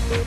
The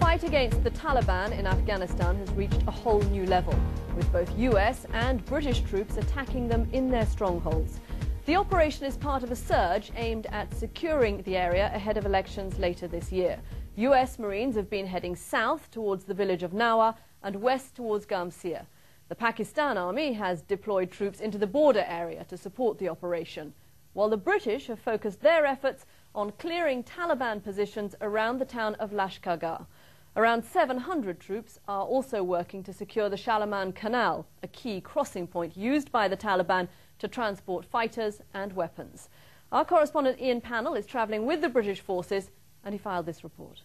fight against the Taliban in Afghanistan has reached a whole new level, with both US and British troops attacking them in their strongholds. The operation is part of a surge aimed at securing the area ahead of elections later this year. US Marines have been heading south towards the village of Nawa and west towards Gamsir. The Pakistan Army has deployed troops into the border area to support the operation, while the British have focused their efforts on clearing Taliban positions around the town of Lashkargah. Around 700 troops are also working to secure the Shalaman Canal, a key crossing point used by the Taliban to transport fighters and weapons. Our correspondent Ian Pannell is travelling with the British forces, and he filed this report.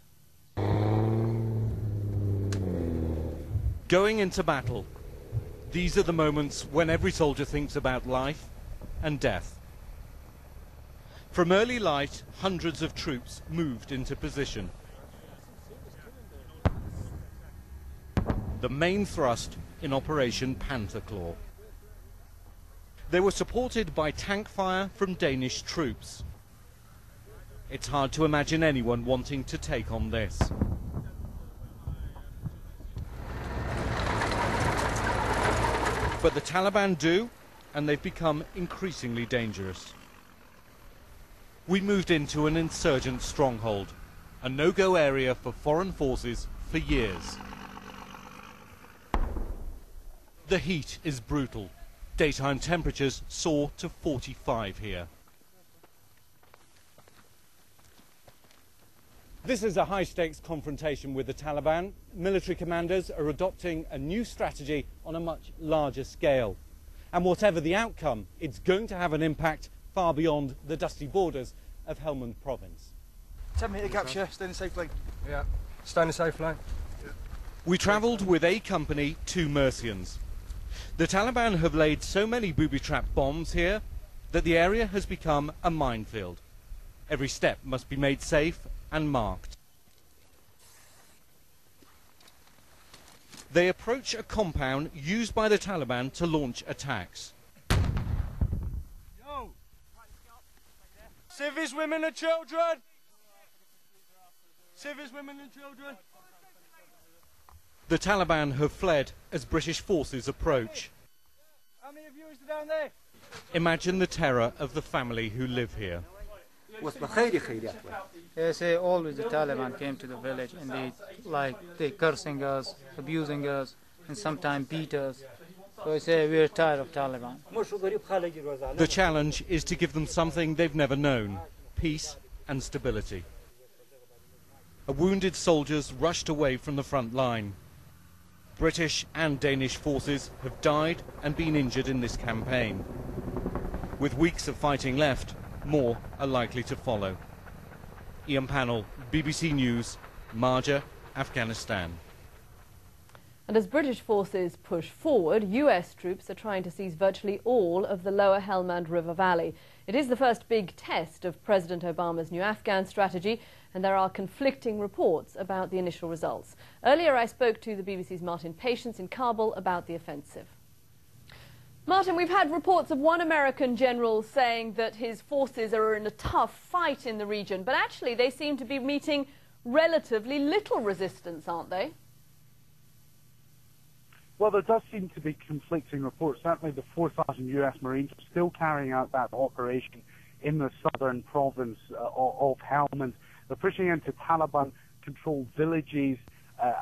Going into battle. These are the moments when every soldier thinks about life and death. From early light, hundreds of troops moved into position. The main thrust in Operation Panther Claw. They were supported by tank fire from Danish troops. It's hard to imagine anyone wanting to take on this. But the Taliban do, and they've become increasingly dangerous. We moved into an insurgent stronghold, a no-go area for foreign forces for years. The heat is brutal. Daytime temperatures soar to 45 here. This is a high-stakes confrontation with the Taliban. Military commanders are adopting a new strategy on a much larger scale. And whatever the outcome, it's going to have an impact far beyond the dusty borders of Helmand province. 10-metre capture, stay in a safe lane. Yeah, stay in a safe lane. Yeah. We travelled with A Company 2 Mercians. The Taliban have laid so many booby-trap bombs here that the area has become a minefield. Every step must be made safe and marked. They approach a compound used by the Taliban to launch attacks. Yo. Civvies, women and children! Civvies, women and children! The Taliban have fled as British forces approach. How many of you is down there? Imagine the terror of the family who live here. They say always the Taliban came to the village and they cursing us, abusing us, and sometimes beat us. So I say we're tired of Taliban. The challenge is to give them something they've never known: peace and stability. Wounded soldiers rushed away from the front line. British and Danish forces have died and been injured in this campaign. With weeks of fighting left, more are likely to follow. Ian Pannell, BBC News, Marja, Afghanistan. And as British forces push forward, US troops are trying to seize virtually all of the lower Helmand River Valley. It is the first big test of President Obama's new Afghan strategy, and there are conflicting reports about the initial results. Earlier I spoke to the BBC's Martin Patience in Kabul about the offensive. Martin, we've had reports of one American general saying that his forces are in a tough fight in the region, but actually they seem to be meeting relatively little resistance, aren't they? Well, there does seem to be conflicting reports. Certainly the 4,000 US Marines are still carrying out that operation in the southern province of Helmand. They're pushing into Taliban-controlled villages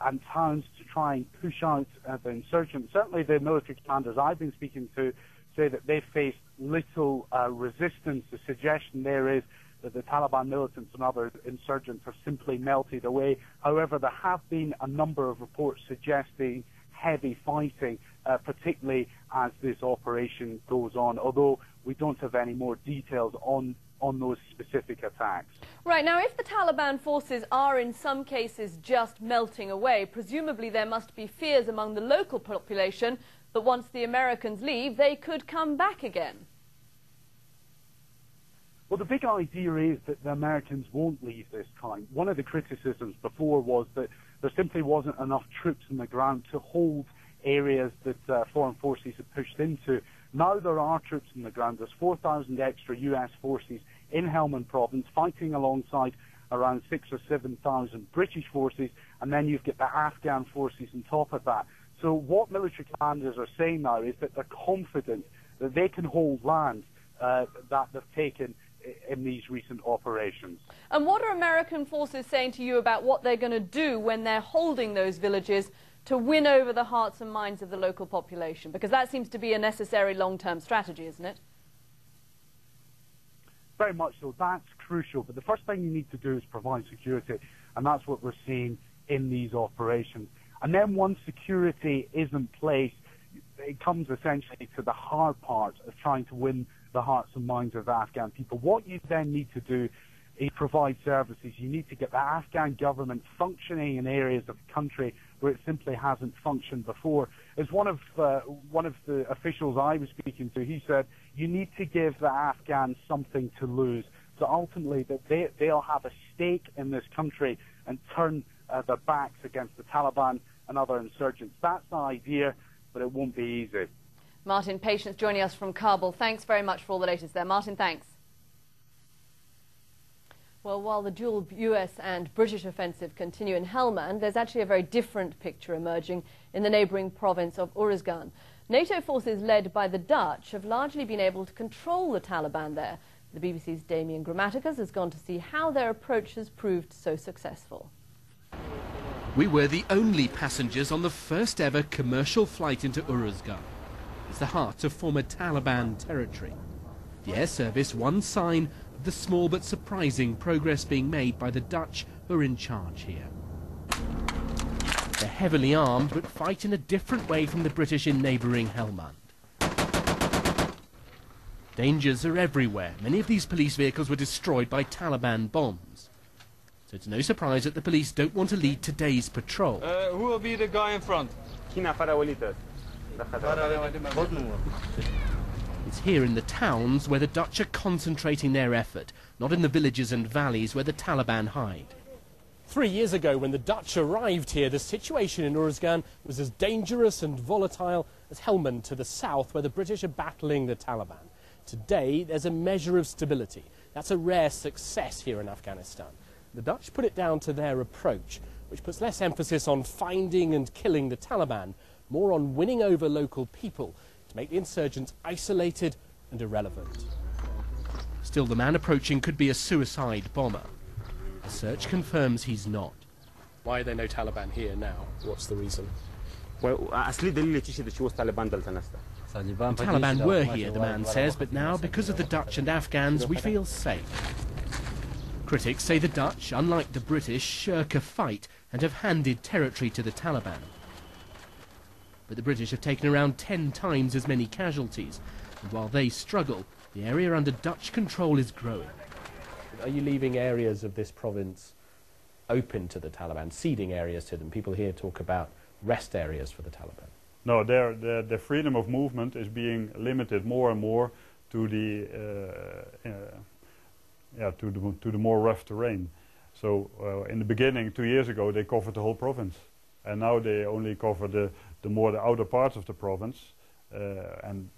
and towns to try and push out the insurgents. Certainly the military commanders I've been speaking to say that they faced little resistance. The suggestion there is that the Taliban militants and other insurgents have simply melted away. However, there have been a number of reports suggesting heavy fighting, particularly as this operation goes on, although we don't have any more details on those specific attacks. Right, now if the Taliban forces are in some cases just melting away, presumably there must be fears among the local population that once the Americans leave, they could come back again. Well, the big idea is that the Americans won't leave this time. One of the criticisms before was that there simply wasn't enough troops on the ground to hold areas that foreign forces have pushed into. Now there are troops on the ground. There's 4,000 extra U.S. forces in Helmand province fighting alongside around 6,000 or 7,000 British forces, and then you've got the Afghan forces on top of that. So what military commanders are saying now is that they're confident that they can hold land that they've taken in these recent operations. And what are American forces saying to you about what they're going to do when they're holding those villages to win over the hearts and minds of the local population? Because that seems to be a necessary long-term strategy, isn't it? Very much so. That's crucial. But the first thing you need to do is provide security, and that's what we're seeing in these operations. And then once security is in place, it comes essentially to the hard part of trying to win the hearts and minds of the Afghan people. What you then need to do is provide services. You need to get the Afghan government functioning in areas of the country where it simply hasn't functioned before. As one of the officials I was speaking to, he said, you need to give the Afghans something to lose. So ultimately that they'll have a stake in this country and turn their backs against the Taliban and other insurgents. That's the idea, but it won't be easy. Martin Patience joining us from Kabul. Thanks very much for all the latest there. Martin, thanks. Well, while the dual US and British offensive continue in Helmand, there's actually a very different picture emerging in the neighbouring province of Uruzgan. NATO forces led by the Dutch have largely been able to control the Taliban there. The BBC's Damien Grammaticus has gone to see how their approach has proved so successful. We were the only passengers on the first ever commercial flight into Uruzgan. It's the heart of former Taliban territory. The air service, one sign of the small but surprising progress being made by the Dutch who are in charge here. They're heavily armed but fight in a different way from the British in neighbouring Helmand. Dangers are everywhere. Many of these police vehicles were destroyed by Taliban bombs. So it's no surprise that the police don't want to lead today's patrol. Who will be the guy in front? It's here in the towns where the Dutch are concentrating their effort, not in the villages and valleys where the Taliban hide. 3 years ago, when the Dutch arrived here, the situation in Uruzgan was as dangerous and volatile as Helmand to the south, where the British are battling the Taliban. Today, there's a measure of stability. That's a rare success here in Afghanistan. The Dutch put it down to their approach, which puts less emphasis on finding and killing the Taliban, more on winning over local people to make the insurgents isolated and irrelevant. Still, the man approaching could be a suicide bomber. The search confirms he's not. Why are there no Taliban here now? What's the reason? The Taliban were here, the man says, but now, because of the Dutch and Afghans, we feel safe. Critics say the Dutch, unlike the British, shirk a fight and have handed territory to the Taliban. But the British have taken around 10 times as many casualties, and while they struggle, the area under Dutch control is growing. Are you leaving areas of this province open to the Taliban, ceding areas to them? People here talk about rest areas for the Taliban. No, their freedom of movement is being limited more and more to the to the more rough terrain. So in the beginning, 2 years ago, they covered the whole province, and now they only cover the outer parts of the province, and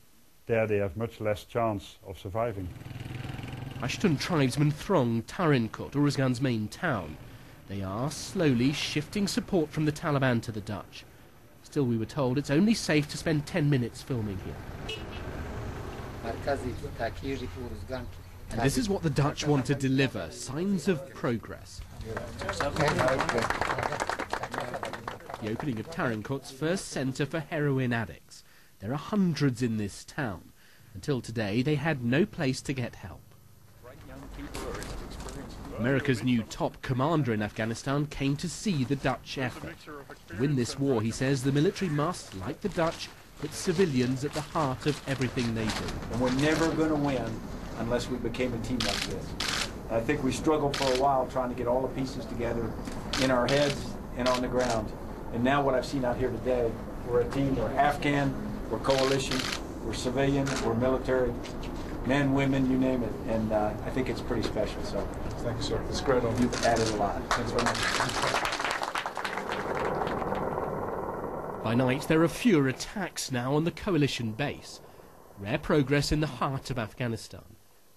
there they have much less chance of surviving. Pashtun tribesmen throng Tarinkot, Uruzgan's main town. They are slowly shifting support from the Taliban to the Dutch. Still, we were told it's only safe to spend 10 minutes filming here. And this is what the Dutch want to deliver, signs of progress. The opening of Tarinkot's first centre for heroin addicts. There are hundreds in this town. Until today, they had no place to get help. America's new top commander in Afghanistan came to see the Dutch effort. To win this war, he says, the military must, like the Dutch, put civilians at the heart of everything they do. And we're never going to win unless we became a team like this. I think we struggled for a while trying to get all the pieces together in our heads and on the ground. And now what I've seen out here today, we're a team. We're Afghan, we're coalition, we're civilian, we're military, men, women, you name it. And I think it's pretty special. So thank you, sir. It's great on you. You've added a lot. Thanks very much. By night, there are fewer attacks now on the coalition base. Rare progress in the heart of Afghanistan.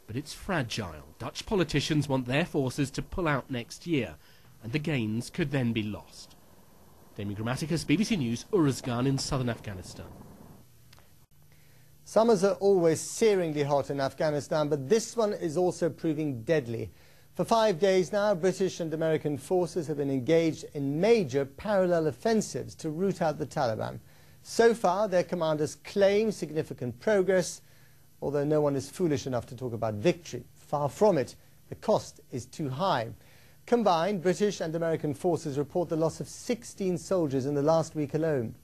But it's fragile. Dutch politicians want their forces to pull out next year, and the gains could then be lost. Damien Grammaticus, BBC News, Uruzgan in southern Afghanistan. Summers are always searingly hot in Afghanistan, but this one is also proving deadly. For 5 days now, British and American forces have been engaged in major parallel offensives to root out the Taliban. So far, their commanders claim significant progress, although no one is foolish enough to talk about victory. Far from it. The cost is too high. Combined, British and American forces report the loss of 16 soldiers in the last week alone.